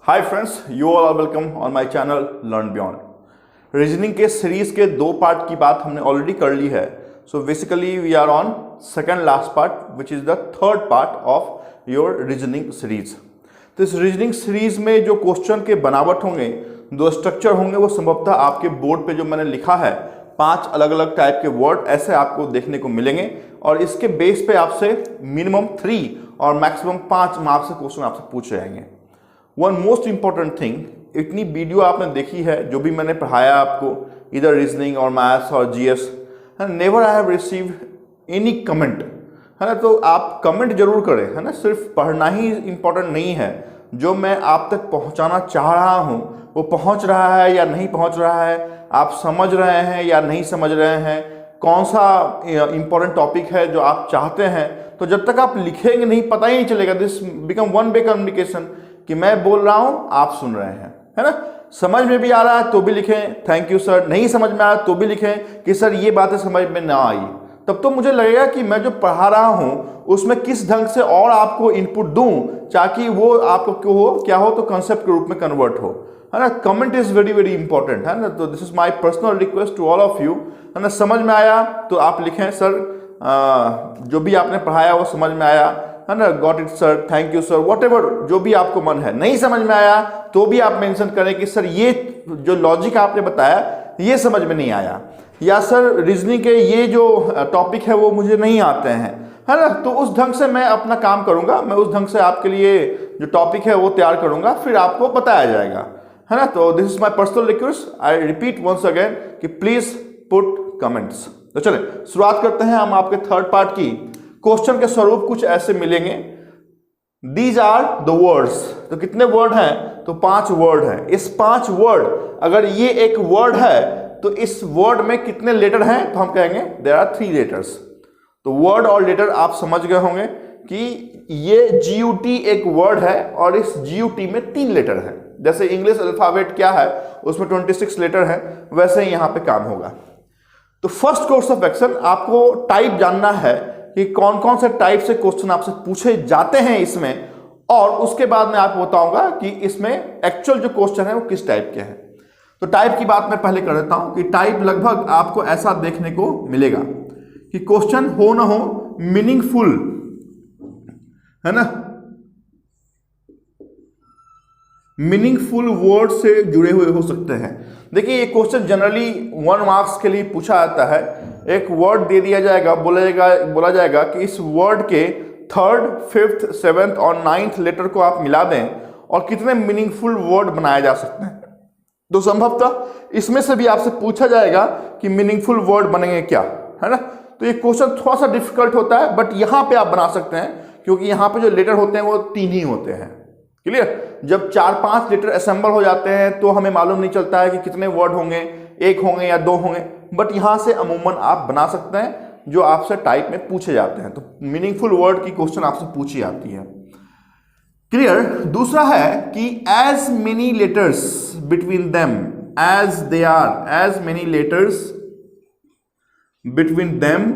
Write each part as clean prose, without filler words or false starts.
Hi friends, you all are welcome on my channel learn beyond. Reasoning के series के 2 part की बात हमने ऑलरेडी कर ली है। So basically we are on second last part which is the third part of your reasoning series. तो इस रीजनिंग सीरीज में जो क्वेश्चन के बनावट होंगे, जो स्ट्रक्चर होंगे, वो संभवतः आपके बोर्ड पे जो मैंने लिखा है 5 अलग अलग टाइप के वर्ड ऐसे आपको देखने को मिलेंगे और इसके बेस पे आपसे मिनिमम 3 और मैक्सिमम 5 मार्क्स से क्वेश्चन आपसे पूछे जाएंगे। वन मोस्ट इंपॉर्टेंट थिंग, इतनी वीडियो आपने देखी है जो भी मैंने पढ़ाया आपको, इधर रीजनिंग और मैथ्स और GS, never I have receive any comment, है ना। तो आप कमेंट जरूर करें, है ना। सिर्फ पढ़ना ही इंपॉर्टेंट नहीं है, जो मैं आप तक पहुंचाना चाह रहा हूं वो पहुंच रहा है या नहीं पहुंच रहा है, आप समझ रहे हैं या नहीं समझ रहे हैं, कौन सा इंपॉर्टेंट टॉपिक है जो आप चाहते हैं। तो जब तक आप लिखेंगे नहीं, पता ही नहीं चलेगा। This become one way communication कि मैं बोल रहा हूं, आप सुन रहे हैं, है ना। समझ में भी आ रहा है तो भी लिखें थैंक यू सर, नहीं समझ में आ रहा तो भी लिखें कि सर ये बातें समझ में ना आई। तब तो मुझे लगेगा कि मैं जो पढ़ा रहा हूं उसमें किस ढंग से और आपको इनपुट दूं ताकि वो आपको क्या हो तो कंसेप्ट के रूप में कन्वर्ट हो, है ना। Comment is very very important, है ना। तो this is my personal request to all of you, है ना। समझ में आया तो आप लिखें सर जो भी आपने पढ़ाया वो समझ में आया, है ना, got it sir, thank you sir, what ever जो भी आपको मन है। नहीं समझ में आया तो भी आप मेंशन करें कि सर ये जो लॉजिक आपने बताया ये समझ में नहीं आया, या सर रीजनिंग के ये जो टॉपिक है वो मुझे नहीं आते हैं, है ना। तो उस ढंग से मैं अपना काम करूंगा, मैं उस ढंग से आपके लिए जो टॉपिक है वो तैयार करूंगा, फिर आपको बताया जाएगा, है ना। तो this is my personal request, I repeat once again कि प्लीज पुट कमेंट्स। तो चले शुरुआत करते हैं हम आपके थर्ड पार्ट की। क्वेश्चन के स्वरूप कुछ ऐसे मिलेंगे, दीज आर द वर्ड्स। तो कितने वर्ड हैं? तो 5 वर्ड हैं। इस 5 वर्ड, अगर ये एक वर्ड है तो इस वर्ड में कितने लेटर हैं? तो हम कहेंगे देयर आर 3 लेटर्स। तो वर्ड और लेटर आप समझ गए होंगे कि ये GUT एक वर्ड है और इस GUT में 3 लेटर हैं। जैसे इंग्लिश अल्फाबेट क्या है उसमें 26 लेटर है, वैसे ही यहां पे काम होगा। तो फर्स्ट कोर्स ऑफ एक्शन, आपको टाइप जानना है कि कौन कौन से टाइप से क्वेश्चन आपसे पूछे जाते हैं इसमें, और उसके बाद मैं आपको बताऊंगा कि इसमें एक्चुअल जो क्वेश्चन है वो किस टाइप के हैं। तो टाइप की बात मैं पहले कर देता हूं कि टाइप लगभग आपको ऐसा देखने को मिलेगा कि क्वेश्चन हो ना हो मीनिंगफुल, है ना, मीनिंगफुल वर्ड से जुड़े हुए हो सकते हैं। देखिए ये क्वेश्चन जनरली 1 मार्क्स के लिए पूछा जाता है। एक वर्ड दे दिया जाएगा, बोला जाएगा कि इस वर्ड के 3rd, 5th, 7th और 9th लेटर को आप मिला दें और कितने मीनिंगफुल वर्ड बनाए जा सकते हैं। तो संभवतः इसमें से भी आपसे पूछा जाएगा कि मीनिंगफुल वर्ड बनेंगे क्या, है ना। तो ये क्वेश्चन थोड़ा सा डिफिकल्ट होता है, बट यहां पे आप बना सकते हैं क्योंकि यहां पे जो लेटर होते हैं वो 3 ही होते हैं। क्लियर? जब 4-5 लेटर असेंबल हो जाते हैं तो हमें मालूम नहीं चलता है कि कितने वर्ड होंगे, 1 होंगे या 2 होंगे, बट यहां से अमूमन आप बना सकते हैं जो आपसे टाइप में पूछे जाते हैं। तो मीनिंगफुल वर्ड की क्वेश्चन आपसे पूछी जाती है। क्लियर? दूसरा है कि as many letters between them as they are, as many letters between them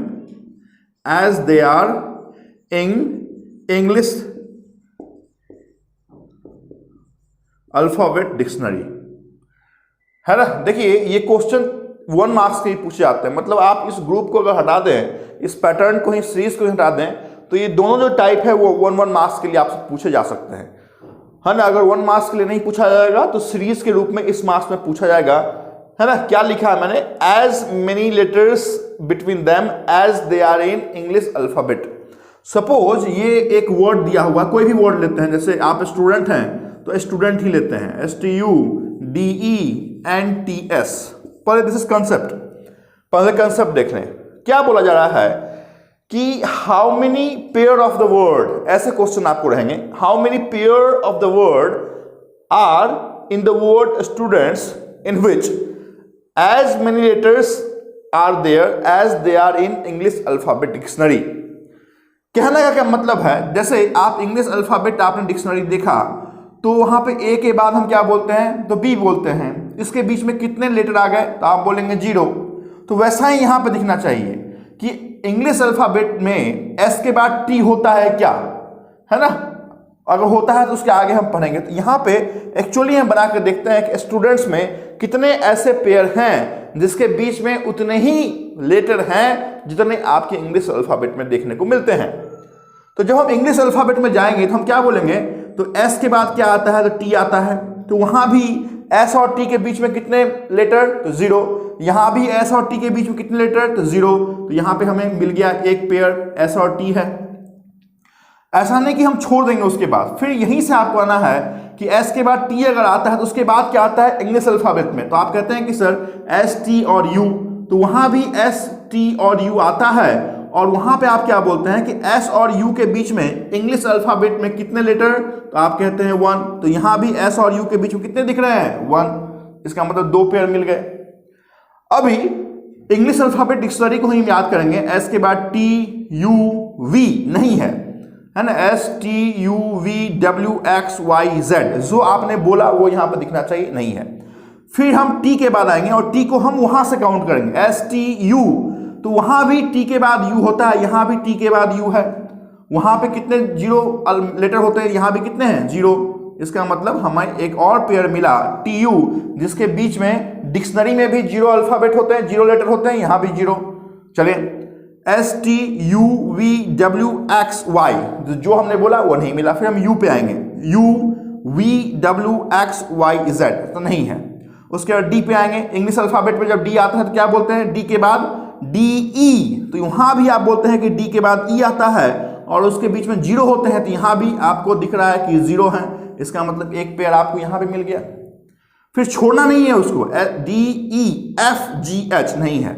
as they are in English alphabet dictionary, है ना। देखिए ये क्वेश्चन 1 मार्क्स के ही पूछे जाते हैं। मतलब आप इस ग्रुप को अगर हटा दें, इस पैटर्न को ही, सीरीज को ही हटा दें, तो ये दोनों जो टाइप है वो 1 मार्क्स के लिए आपसे पूछे जा सकते हैं, है ना। अगर 1 मार्क्स के लिए नहीं पूछा जाएगा तो सीरीज के रूप में इस मार्क्स में पूछा जाएगा, है ना। क्या लिखा है मैंने? As many letters between them as they are in English alphabet. Suppose ये एक वर्ड दिया हुआ, कोई भी वर्ड लेते हैं, जैसे आप स्टूडेंट हैं तो स्टूडेंट ही लेते हैं, STUDENTS। पहले दिस इज कंसेप्ट, पहले कंसेप्ट देख लें। क्या बोला जा रहा है कि how many pair of the word, ऐसे क्वेश्चन आपको रहेंगे। How many pair of the word are in the word students in which as many letters are there as they are in English alphabet dictionary. कहने का क्या मतलब है, जैसे आप इंग्लिश अल्फाबेट आपने डिक्शनरी देखा तो वहां पे ए के बाद हम क्या बोलते हैं? तो बी बोलते हैं। इसके बीच में कितने लेटर आ गए? तो आप बोलेंगे 0। तो वैसा ही यहां पे दिखना चाहिए कि इंग्लिश अल्फाबेट में एस के बाद टी होता है क्या, है ना। अगर होता है तो उसके आगे हम पढ़ेंगे। तो यहाँ पे एक्चुअली हम बना कर देखते हैं कि स्टूडेंट्स में कितने ऐसे पेयर हैं जिसके बीच में उतने ही लेटर हैं जितने आपके इंग्लिश अल्फाबेट में देखने को मिलते हैं। तो जब हम इंग्लिश अल्फाबेट में जाएंगे तो हम क्या बोलेंगे, तो एस के बाद क्या आता है, तो टी आता है। तो वहां भी एस और टी के बीच में कितने लेटर, तो 0। यहां भी एस और टी के बीच में कितने लेटर, तो 0। तो यहां पे हमें मिल गया एक पेयर एस और टी है। ऐसा नहीं कि हम छोड़ देंगे उसके बाद, फिर यहीं से आपको आना है कि एस के बाद टी अगर आता है तो उसके बाद क्या आता है इंग्लिश अल्फाबेट में। तो आप कहते हैं कि सर एस टी और यू, तो वहां भी एस टी और यू आता है और वहां पे आप क्या बोलते हैं कि एस और यू के बीच में इंग्लिश अल्फाबेट में कितने लेटर, तो आप कहते हैं 1। तो यहां भी एस और यू के बीच में कितने दिख रहे हैं, 1। इसका मतलब 2 पेयर मिल गए। अभी इंग्लिश अल्फाबेट डिक्शनरी को हम याद करेंगे, एस के बाद टी यू वी नहीं है ना, S T U V W X Y Z जो आपने बोला वो यहां पर दिखना चाहिए, नहीं है। फिर हम टी के बाद आएंगे और टी को हम वहां से काउंट करेंगे, एस टी यू, तो वहां भी टी के बाद यू होता है, यहां भी टी के बाद यू है। वहां पे कितने 0 लेटर होते हैं, यहां भी कितने हैं, 0। इसका मतलब हमें एक और पेयर मिला टी यू जिसके बीच में डिक्शनरी में भी 0 अल्फाबेट होते हैं, 0 लेटर होते हैं, यहां भी 0। चलिए S T U V W X Y जो हमने बोला वो नहीं मिला। फिर हम यू पे आएंगे, U V W X Y Z, तो नहीं है। उसके बाद डी पे आएंगे, इंग्लिश अल्फाबेट में जब डी आता है तो क्या बोलते हैं, डी के बाद डी ई, तो यहां भी आप बोलते हैं कि डी के बाद ई आता है और उसके बीच में 0 होते हैं, तो यहां भी आपको दिख रहा है कि 0 है। इसका मतलब एक पेयर आपको यहां पे मिल गया। फिर छोड़ना नहीं है उसको, D E F G H नहीं है,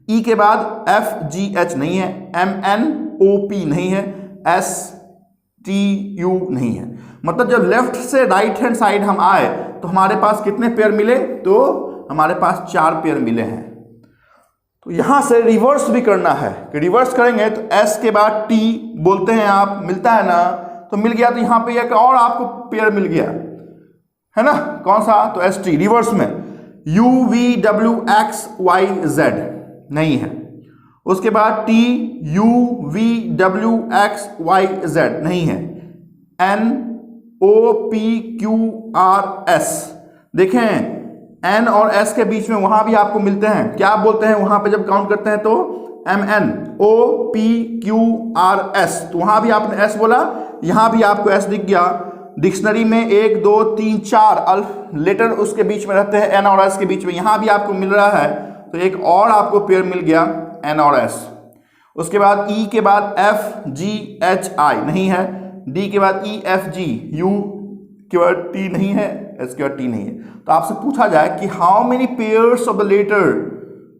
ई के बाद एफ जी एच नहीं है, एम एन ओ पी नहीं है, एस टी यू नहीं है। मतलब जब लेफ्ट से राइट हैंड साइड हम आए तो हमारे पास कितने पेयर मिले, तो हमारे पास 4 पेयर मिले हैं। तो यहां से रिवर्स भी करना है कि रिवर्स करेंगे तो एस के बाद टी बोलते हैं आप, मिलता है ना, तो मिल गया। तो यहां पे एक और आपको पेयर मिल गया है ना, कौन सा, तो एस टी। रिवर्स में U V W X Y Z नहीं है। उसके बाद T U V W X Y Z नहीं है, N O P Q R S, देखें एन और एस के बीच में वहां भी आपको मिलते हैं। क्या आप बोलते हैं वहां पे जब काउंट करते हैं, तो M N O P Q R S, तो वहां भी आपने एस बोला, यहां भी आपको एस दिख गया। डिक्शनरी में 1 2 3 4 लेटर उसके बीच में रहते हैं, एन और एस के बीच में, यहां भी आपको मिल रहा है, तो एक और आपको पेयर मिल गया एन और एस। उसके बाद ई के बाद एफ जी एच आई नहीं है, डी के बाद ई एफ जी, यू के बाद टी नहीं है, एस के बाद टी नहीं है। तो आपसे पूछा जाए कि how many pairs of the letter,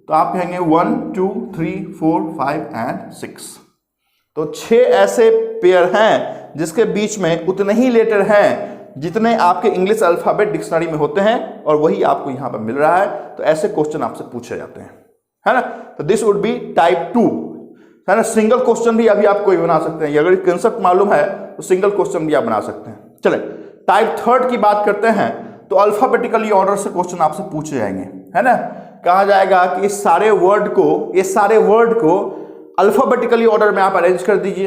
तो आप कहेंगे 1 2 3 4 5 एंड 6। तो 6 ऐसे पेयर हैं जिसके बीच में उतने ही लेटर हैं जितने आपके इंग्लिश अल्फाबेट डिक्शनरी में होते हैं, और वही आपको यहां पर मिल रहा है। तो ऐसे क्वेश्चन आपसे पूछे जाते हैं, है ना। तो दिस वुड बी टाइप 2, है ना। सिंगल क्वेश्चन भी अभी आप कोई बना सकते हैं, अगर कंसेप्ट मालूम है तो सिंगल क्वेश्चन भी आप बना सकते हैं। चले टाइप 3 की बात करते हैं, तो अल्फाबेटिकली ऑर्डर से क्वेश्चन आपसे पूछे जाएंगे, है ना। कहा जाएगा कि इस सारे वर्ड को अल्फाबेटिकली ऑर्डर में आप अरेंज कर दीजिए,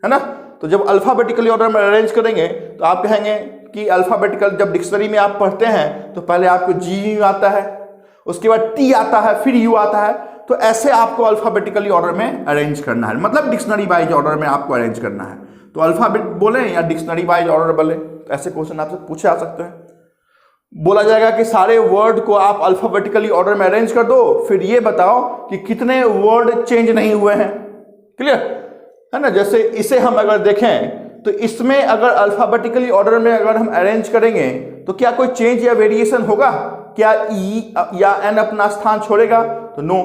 है ना। तो जब अल्फाबेटिकली ऑर्डर में अरेंज करेंगे तो आप कहेंगे कि अल्फाबेटिकल, जब डिक्शनरी में आप पढ़ते हैं तो पहले आपको जी आता है, उसके बाद टी आता है, फिर यू आता है। तो ऐसे आपको अल्फाबेटिकली ऑर्डर में अरेंज करना है, मतलब डिक्शनरी वाइज ऑर्डर में आपको अरेंज करना है। तो अल्फाबेट बोले या डिक्शनरी वाइज ऑर्डर बोले, तो ऐसे क्वेश्चन आपसे पूछे जा सकते हैं। बोला जाएगा कि सारे वर्ड को आप अल्फाबेटिकली ऑर्डर में अरेंज कर दो, फिर ये बताओ कि कितने वर्ड चेंज नहीं हुए हैं। क्लियर है ना। जैसे इसे हम अगर देखें तो इसमें अगर अल्फाबेटिकली ऑर्डर में अगर हम अरेंज करेंगे तो क्या कोई चेंज या वेरिएशन होगा, क्या ई या एन अपना स्थान छोड़ेगा, तो नो,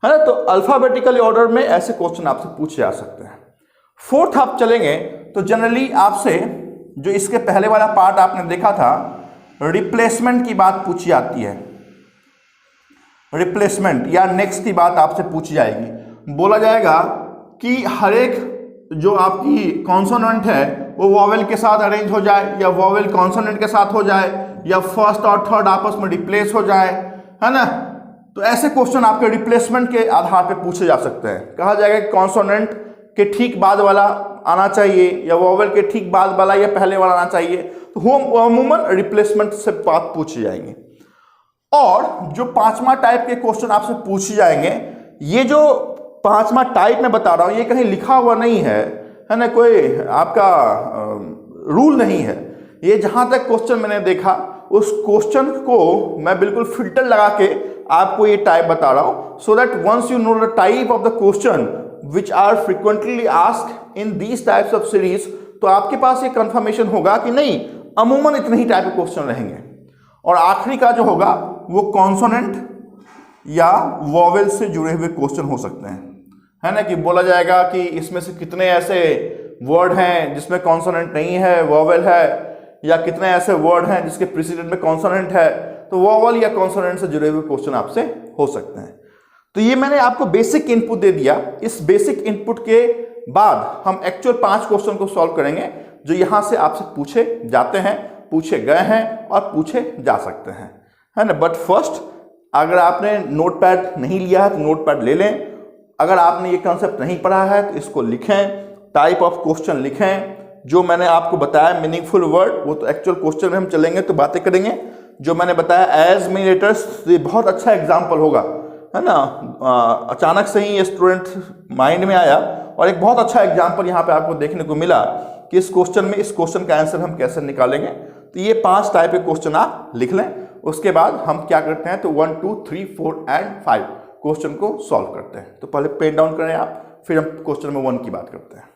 है ना। तो अल्फाबेटिकली ऑर्डर में ऐसे क्वेश्चन आपसे पूछे जा सकते हैं। 4th आप चलेंगे तो जनरली आपसे जो इसके पहले वाला पार्ट आपने देखा था, रिप्लेसमेंट की बात पूछी जाती है। रिप्लेसमेंट या नेक्स्ट की बात आपसे पूछी जाएगी। बोला जाएगा कि हर एक जो आपकी कॉन्सोनेंट है वो वॉवेल के साथ अरेंज हो जाए, या वॉवेल कॉन्सोनेंट के साथ हो जाए, या फर्स्ट और थर्ड आपस में रिप्लेस हो जाए, है ना। तो ऐसे क्वेश्चन आपके रिप्लेसमेंट के आधार पर पूछे जा सकते हैं। कहा जाएगा कि कॉन्सोनेंट के ठीक बाद वाला आना चाहिए या वॉवेल के ठीक बाद वाला या पहले वाला आना चाहिए, तो वो अमूमन रिप्लेसमेंट से बात पूछी जाएंगे। और जो पांचवा टाइप के क्वेश्चन आपसे पूछे जाएंगे, ये जो पांचवा टाइप में बता रहा हूं ये कहीं लिखा हुआ नहीं है ना, कोई आपका रूल नहीं है। ये जहां तक क्वेश्चन मैंने देखा उस क्वेश्चन को मैं बिल्कुल फिल्टर लगा के आपको ये टाइप बता रहा हूं, so that once you know the type of the question which are frequently asked in these types of series, तो आपके पास ये कंफर्मेशन होगा कि नहीं अमूमन इतने ही टाइप के क्वेश्चन रहेंगे। और आखिरी का जो होगा वो कॉन्सोनेंट या वॉवेल से जुड़े हुए क्वेश्चन हो सकते हैं, है ना, कि बोला जाएगा कि इसमें से कितने ऐसे वर्ड हैं जिसमें कॉन्सोनेंट नहीं है, वॉवेल है, या कितने ऐसे वर्ड हैं जिसके प्रीसीडेंट में कॉन्सोनेंट है, तो वॉवेल या कॉन्सोनेंट से जुड़े हुए क्वेश्चन आपसे हो सकते हैं। तो ये मैंने आपको बेसिक इनपुट दे दिया। इस बेसिक इनपुट के बाद हम एक्चुअल 5 क्वेश्चन को सॉल्व करेंगे जो यहां से आपसे पूछे जाते हैं, पूछे गए हैं और पूछे जा सकते हैं, है ना। बट फर्स्ट अगर आपने नोटपैड नहीं लिया है तो नोटपैड ले लें। अगर आपने ये कंसेप्ट नहीं पढ़ा है तो इसको लिखें, टाइप ऑफ क्वेश्चन लिखें, जो मैंने आपको बताया मीनिंगफुल वर्ड, वो तो एक्चुअल क्वेश्चन में हम चलेंगे तो बातें करेंगे। जो मैंने बताया एज मेनी लेटर्स, ये बहुत अच्छा एग्जाम्पल होगा, है ना। अचानक से ही ये स्टूडेंट माइंड में आया और एक बहुत अच्छा एग्जाम्पल यहाँ पे आपको देखने को मिला कि इस क्वेश्चन में इस क्वेश्चन का आंसर हम कैसे निकालेंगे। तो ये 5 टाइप के क्वेश्चन आप लिख लें। उसके बाद हम क्या करते हैं तो 1 2 3 4 एंड 5 क्वेश्चन को सॉल्व करते हैं। तो पहले पेन डाउन करें आप, फिर हम क्वेश्चन नंबर 1 की बात करते हैं।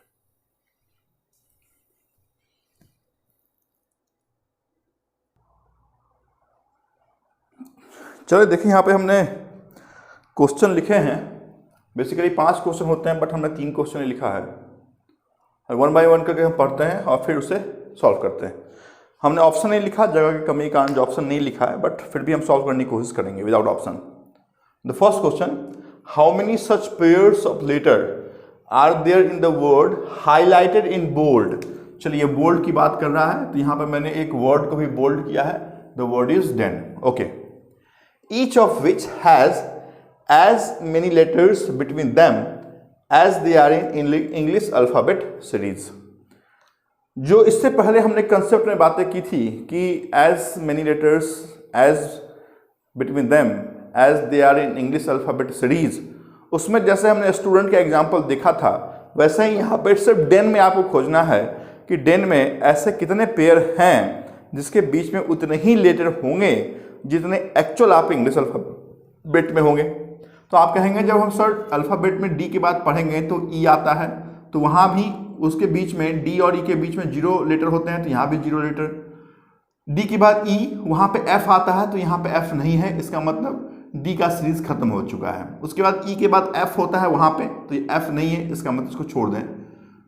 चलो देखिए यहाँ पे हमने क्वेश्चन लिखे हैं। बेसिकली 5 क्वेश्चन होते हैं बट हमने 3 क्वेश्चन ही लिखा है। 1 बाय 1 करके हम पढ़ते हैं और फिर उसे सॉल्व करते हैं। हमने ऑप्शन नहीं लिखा, जगह की कमी के कारण जो ऑप्शन नहीं लिखा है, बट फिर भी हम सॉल्व करने की कोशिश करेंगे without option. The first question, how many such pairs of letter are there in the word highlighted in bold. चलिए बोल्ड की बात कर रहा है तो यहाँ पर मैंने एक वर्ड को भी बोल्ड किया है, the word is den. Okay, each of which has as many letters between them as they are in English alphabet series। जो इससे पहले हमने कंसेप्ट में बातें की थी कि as many letters as between them as they are in English alphabet series, उसमें जैसे हमने स्टूडेंट का एग्जाम्पल देखा था वैसे ही यहाँ पर सिर्फ डेन में आपको खोजना है कि डेन में ऐसे कितने पेयर हैं जिसके बीच में उतने ही लेटर होंगे जितने एक्चुअल आप इंग्लिश अल्फ़ाबेट में होंगे। तो आप कहेंगे जब हम सर अल्फ़ाबेट में डी के बाद पढ़ेंगे तो ई आता है, तो वहाँ भी उसके बीच में डी और ई के बीच में 0 लेटर होते हैं, तो यहाँ भी 0 लेटर। डी के बाद ई, वहाँ पे एफ आता है तो यहाँ पे एफ नहीं है, इसका मतलब डी का सीरीज खत्म हो चुका है। उसके बाद ई के बाद एफ होता है वहाँ पे, तो ये एफ नहीं है, इसका मतलब इसको छोड़ दें।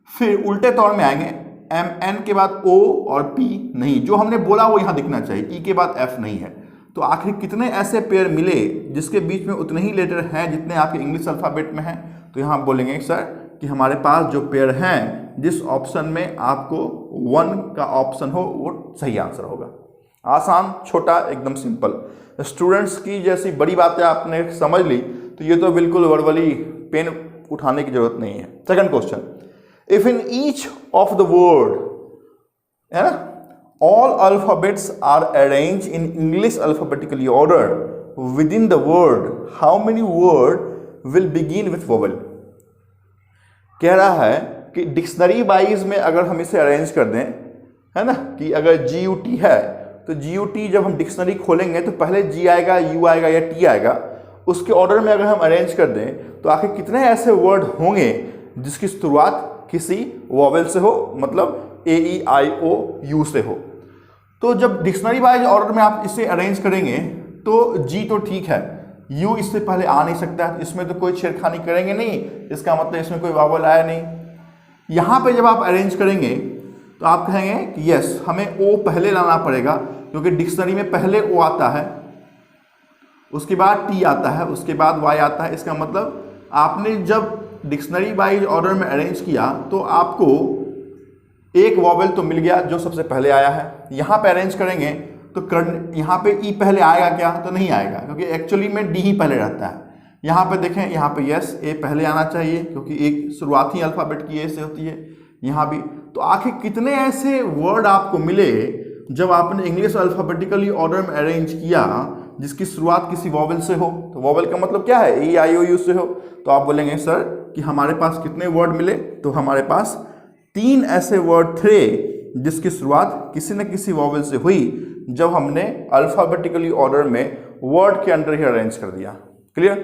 फिर उल्टे तौर में आएंगे, एम एन के बाद ओ और पी नहीं, जो हमने बोला वो यहाँ दिखना चाहिए, ई के बाद एफ नहीं है। तो आखिर कितने ऐसे पेयर मिले जिसके बीच में उतने ही लेटर हैं जितने आपके इंग्लिश अल्फ़ाबेट में हैं। तो यहाँ बोलेंगे सर कि हमारे पास जो पेयर हैं जिस ऑप्शन में आपको 1 का ऑप्शन हो वो सही आंसर होगा। आसान, छोटा, एकदम सिंपल। स्टूडेंट्स की जैसी बड़ी बातें आपने समझ ली तो ये तो बिल्कुल वर्बली पेन उठाने की जरूरत नहीं है। Second question, if in each of the word, है ना, all alphabets are arranged in English alphabetically order within the word, how many word will begin with vowel। कह रहा है कि डिक्शनरी वाइज में अगर हम इसे अरेंज कर दें, है ना, कि अगर GUT है तो GUT जब हम डिक्शनरी खोलेंगे तो पहले G आएगा, U आएगा या T आएगा, उसके ऑर्डर में अगर हम अरेंज कर दें तो आखिर कितने ऐसे वर्ड होंगे जिसकी शुरुआत किसी वॉवेल से हो, मतलब AEIOU से हो। तो जब डिक्शनरी वाइज ऑर्डर में आप इसे अरेंज करेंगे तो G तो ठीक है, U इससे पहले आ नहीं सकता, इसमें तो कोई छेड़खानी करेंगे नहीं, इसका मतलब इसमें कोई वॉवेल आया नहीं। यहाँ पे जब आप अरेंज करेंगे तो आप कहेंगे कि यस हमें O पहले लाना पड़ेगा क्योंकि डिक्शनरी में पहले O आता है, उसके बाद T आता है, उसके बाद Y आता है। इसका मतलब आपने जब डिक्शनरी वाइज ऑर्डर में अरेंज किया तो आपको एक वॉवेल तो मिल गया जो सबसे पहले आया है। यहाँ पे अरेंज करेंगे तो यहाँ पे ई पहले आएगा क्या, तो नहीं आएगा क्योंकि एक्चुअली में डी ही पहले रहता है। यहाँ पे देखें, यहाँ पे यस ए पहले आना चाहिए क्योंकि एक शुरुआती अल्फ़ाबेट की ए से होती है। यहाँ भी। तो आखिर कितने ऐसे वर्ड आपको मिले जब आपने इंग्लिश अल्फाबेटिकली ऑर्डर में अरेंज किया जिसकी शुरुआत किसी वॉवेल से हो? तो वॉवेल का मतलब क्या है? ए आई ओ यू से हो। तो आप बोलेंगे सर कि हमारे पास कितने वर्ड मिले? तो हमारे पास 3 ऐसे वर्ड थे जिसकी शुरुआत किसी न किसी वॉवेल से हुई जब हमने अल्फाबेटिकली ऑर्डर में वर्ड के अंदर ही अरेंज कर दिया। क्लियर?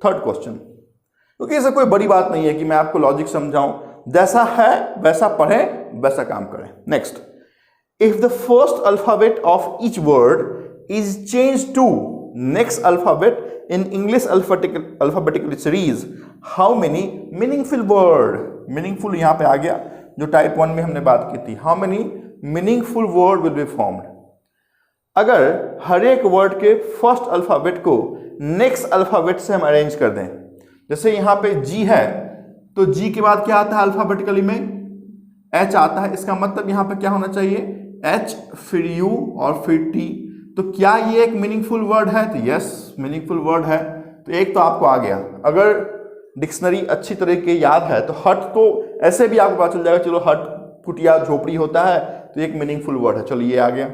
थर्ड क्वेश्चन, क्योंकि ऐसा कोई बड़ी बात नहीं है कि मैं आपको लॉजिक समझाऊं, जैसा है वैसा पढ़ें वैसा काम करें। Next, if the first alphabet of each word is changed to next alphabet in English alphabetical series, how many meaningful word? meaningful यहाँ पे आ गया जो टाइप 1 में हमने बात की थी। how many meaningful word will be formed? अगर हर एक वर्ड के फर्स्ट अल्फाबेट को नेक्स्ट अल्फाबेट से हम अरेंज कर दें, जैसे यहाँ पे G है तो G के बाद क्या आता है अल्फाबेटिकली में? H आता है। इसका मतलब यहाँ पे क्या होना चाहिए? H फिर U और फिर T। तो क्या ये एक मीनिंगफुल वर्ड है? तो यस, मीनिंगफुल वर्ड है। तो एक तो आपको आ गया। अगर डिक्शनरी अच्छी तरीके याद है तो हट तो ऐसे भी आपको पता चल जाएगा, चलो हट कुटिया झोपड़ी होता है तो एक मीनिंगफुल वर्ड है। चलो ये आ गया।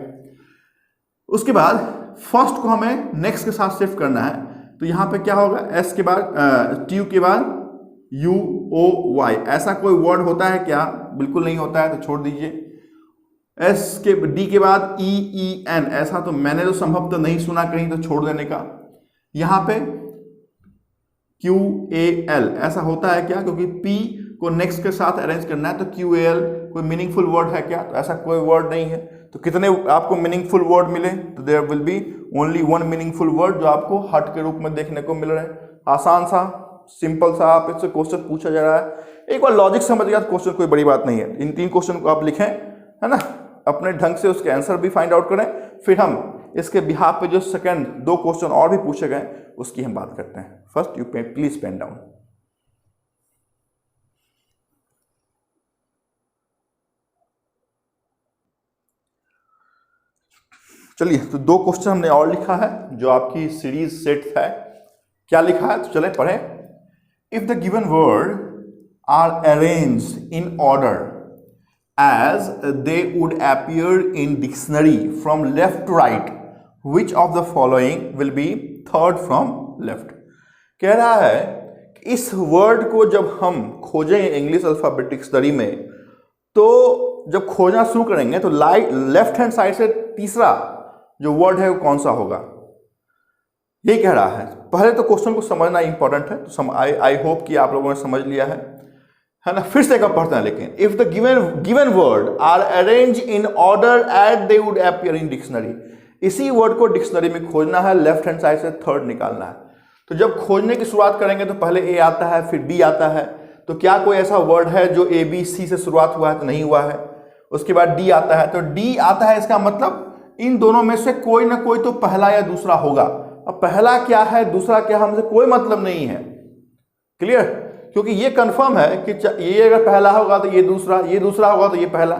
उसके बाद फर्स्ट को हमें नेक्स्ट के साथ शिफ्ट करना है, तो यहाँ पे क्या होगा? एस के बाद टी के बाद यू ओ वाई। ऐसा कोई वर्ड होता है क्या? बिल्कुल नहीं होता है, तो छोड़ दीजिए। एस के डी के बाद ई ई एन, ऐसा तो मैंने तो संभवतः नहीं सुना कहीं, तो छोड़ देने का। यहाँ पे क्यू ए एल, ऐसा होता है क्या? क्योंकि पी को नेक्स्ट के साथ अरेंज करना है, तो क्यू ए एल कोई मीनिंगफुल वर्ड है क्या? तो ऐसा कोई वर्ड नहीं है। तो कितने आपको मीनिंगफुल वर्ड मिले? तो there will be only 1 meaningful word जो आपको हट के रूप में देखने को मिल रहे हैं। आसान सा, सिंपल सा आप इससे क्वेश्चन पूछा जा रहा है। एक बार लॉजिक समझ गया तो क्वेश्चन कोई बड़ी बात नहीं है। इन 3 क्वेश्चन को आप लिखें, है ना, अपने ढंग से उसके आंसर भी फाइंड आउट करें, फिर हम इसके बिहाफ पे जो सेकंड 2 क्वेश्चन और भी पूछे गए उसकी हम बात करते हैं। First you please pen down. चलिए, तो 2 क्वेश्चन हमने और लिखा है जो आपकी सीरीज सेट है। क्या लिखा है? तो चलें पढ़ें। If the given word are arranged in order as they would appear in dictionary from left to right, which of the following will be third from left? कह रहा है कि इस वर्ड को जब हम खोजें इंग्लिश अल्फाबेटिक डिक्शनरी में, तो जब खोजना शुरू करेंगे तो लेफ्ट हैंड साइड से तीसरा जो वर्ड है वो कौन सा होगा, ये कह रहा है। पहले तो क्वेश्चन को समझना इंपॉर्टेंट है, तो आई होप कि आप लोगों ने समझ लिया है ना। फिर से कब पढ़ते हैं लेकिन, if the given word are arrange in order at they would appear in dictionary, इसी वर्ड को डिक्शनरी में खोजना है, लेफ्ट हैंड साइड से थर्ड निकालना है। तो जब खोजने की शुरुआत करेंगे तो पहले ए आता है, फिर बी आता है। तो क्या कोई ऐसा वर्ड है जो ए बी सी से शुरुआत हुआ है? तो नहीं हुआ है। उसके बाद डी आता है, तो डी आता है, इसका मतलब इन दोनों में से कोई ना कोई तो पहला या दूसरा होगा। अब पहला क्या है दूसरा क्या, हमसे कोई मतलब नहीं है। क्लियर? क्योंकि ये कंफर्म है कि ये अगर पहला होगा तो ये दूसरा होगा तो ये पहला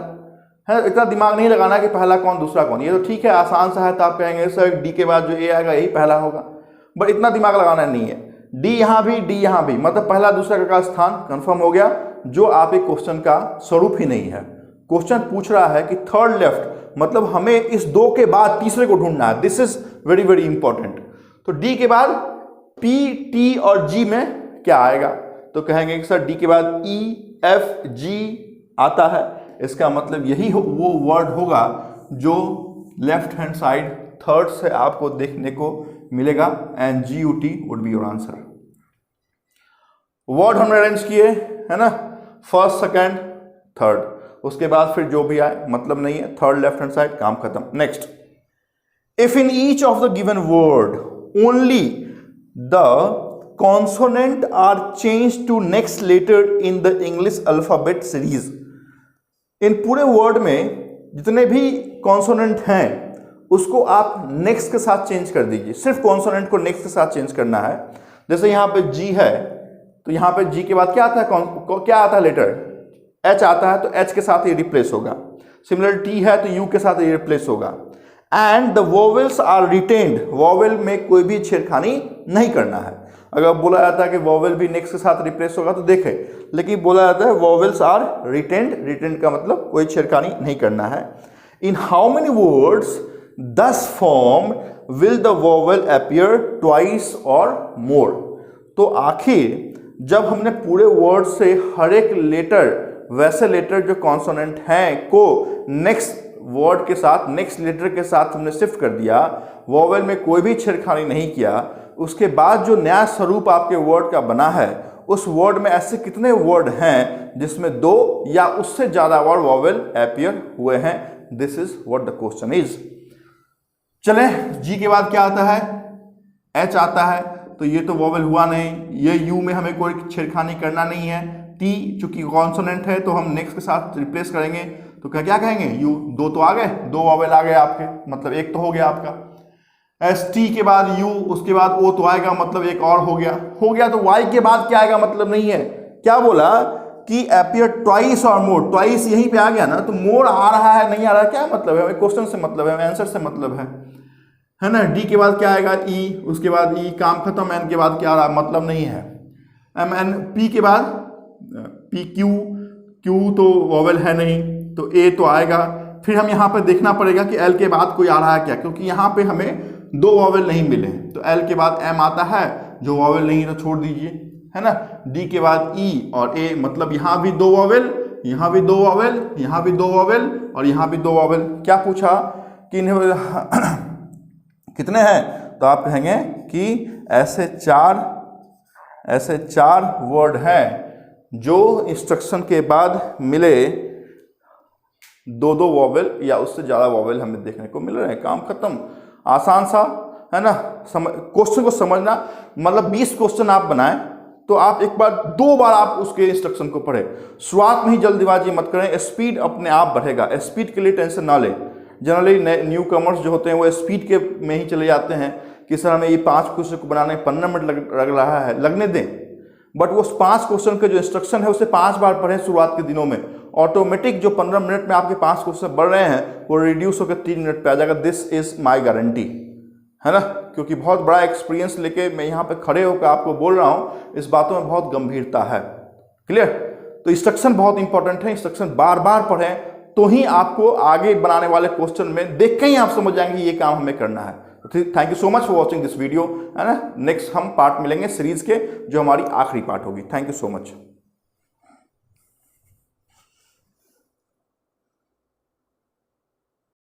है। इतना दिमाग नहीं लगाना कि पहला कौन दूसरा कौन। ये तो ठीक है, आसान सा है, तो आप कहेंगे सर डी के बाद जो ए आएगा यही पहला होगा, बट इतना दिमाग लगाना नहीं है। डी यहाँ भी, मतलब पहला दूसरा का स्थान कंफर्म हो गया, जो आपके क्वेश्चन का स्वरूप ही नहीं है। क्वेश्चन पूछ रहा है कि थर्ड लेफ्ट, मतलब हमें इस 2 के बाद तीसरे को ढूंढना है। This is very very important. तो डी के बाद पी टी और जी में क्या आएगा? तो कहेंगे कि सर डी के बाद ई एफ जी आता है, इसका मतलब यही वो वर्ड होगा जो लेफ्ट हैंड साइड थर्ड से आपको देखने को मिलेगा, and G U T would be your answer. Word हमने अरेंज किए, है ना, फर्स्ट सेकंड थर्ड, उसके बाद फिर जो भी आए मतलब नहीं है, थर्ड लेफ्ट हैंड साइड, काम खत्म। Next, if in each of the given word only the consonant are changed to next letter in the English alphabet series, इन पूरे वर्ड में जितने भी कॉन्सोनेंट हैं उसको आप नेक्स्ट के साथ चेंज कर दीजिए। सिर्फ कॉन्सोनेंट को नेक्स्ट के साथ चेंज करना है। जैसे यहाँ पे जी है तो यहाँ पे जी के बाद क्या आता है, क्या आता है लेटर? एच आता है, तो एच के साथ ये रिप्लेस होगा। सिमिलर टी है तो यू के साथ ये रिप्लेस होगा। And the vowels are retained, vowel में कोई भी छेड़खानी नहीं करना है। अगर बोला जाता है कि वॉवेल भी नेक्स्ट के साथ रिप्लेस होगा तो देखें, लेकिन बोला जाता है वॉवेल्स आर रिटेंड। रिटेंड का मतलब कोई छेड़खानी नहीं करना है। इन हाउ मेनी वर्ड्स दस form will the vowel appear twice और मोर। तो आखिर जब हमने पूरे वर्ड से हर एक लेटर, वैसे लेटर जो कॉन्सोनेंट हैं को नेक्स्ट वर्ड के साथ, नेक्स्ट लेटर के साथ हमने शिफ्ट कर दिया, वॉवेल में कोई भी छेड़खानी नहीं किया, उसके बाद जो नया स्वरूप आपके वर्ड का बना है, उस वर्ड में ऐसे कितने वर्ड हैं जिसमें दो या उससे ज्यादा वर्ड वॉवेल अपीयर हुए हैं? This is what the question is. चलें, जी के बाद क्या आता है? एच आता है। तो ये तो वॉवेल हुआ नहीं, ये यू में हमें कोई छेड़खानी करना नहीं है। टी चूंकि कॉन्सोनेंट है तो हम नेक्स्ट के साथ रिप्लेस करेंगे, तो क्या कहेंगे? यू। दो तो आ गए, दो वॉवेल आ गए आपके, मतलब एक तो हो गया आपका। एस टी के बाद यू, उसके बाद ओ तो आएगा, मतलब एक और हो गया। तो वाई के बाद क्या आएगा? मतलब नहीं है। क्या बोला कि अपीयर ट्वाइस और मोर, ट्वाइस यहीं पे आ गया ना, तो मोर आ रहा है नहीं आ रहा है, क्या मतलब है? क्वेश्चन से मतलब है, आंसर से मतलब है ना। डी के बाद क्या आएगा? ई, उसके बाद ई, काम खत्म। एन के बाद क्या आ रहा? मतलब नहीं है। एम एन, पी के बाद पी क्यू, क्यू तो वॉवेल है नहीं, तो ए तो आएगा। फिर हम यहाँ पर देखना पड़ेगा कि एल के बाद कोई आ रहा है क्या, क्योंकि यहाँ पे हमें दो वॉवेल नहीं मिले, तो एल के बाद एम आता है, जो वॉवेल नहीं तो छोड़ दीजिए, है ना। डी के बाद ई और ए, मतलब यहाँ भी दो वॉवेल, यहाँ भी दो वॉवेल, यहाँ भी दो वॉवेल और यहाँ भी दो वॉवेल। क्या पूछा कि कितने हैं? तो आप कहेंगे कि ऐसे चार वर्ड हैं जो इंस्ट्रक्शन के बाद मिले, दो दो वॉवेल या उससे ज़्यादा वॉवेल हमें देखने को मिल रहे हैं। काम खत्म, आसान सा है ना। क्वेश्चन को समझना, मतलब 20 क्वेश्चन आप बनाएं तो आप एक बार, दो बार आप उसके इंस्ट्रक्शन को पढ़ें। शुरुआत में ही जल्दीबाजी मत करें, स्पीड अपने आप बढ़ेगा। स्पीड के लिए टेंशन ना लें। जनरली न्यू कमर्स जो होते हैं वो स्पीड के में ही चले जाते हैं कि सर हमें ये 5 क्वेश्चन को बनाने में 15 मिनट लग रहा है, लगने दें। बट वो 5 क्वेश्चन के जो इंस्ट्रक्शन है उसे 5 बार पढ़ें शुरुआत के दिनों में। ऑटोमेटिक जो 15 मिनट में आपके 5 क्वेश्चन बढ़ रहे हैं वो रिड्यूस होकर 3 मिनट पे आ जाएगा। दिस इज माई गारंटी, है ना, क्योंकि बहुत बड़ा एक्सपीरियंस लेके मैं यहाँ पे खड़े होकर आपको बोल रहा हूँ। इस बातों में बहुत गंभीरता है। क्लियर? तो इंस्ट्रक्शन बहुत इंपॉर्टेंट है। इंस्ट्रक्शन बार बार पढ़ें तो ही आपको आगे बनाने वाले क्वेश्चन में देख के ही आप समझ जाएंगे ये काम हमें करना है। Thank you so much for watching this video, है ना। नेक्स्ट हम पार्ट मिलेंगे सीरीज के, जो हमारी आखिरी पार्ट होगी। Thank you so much.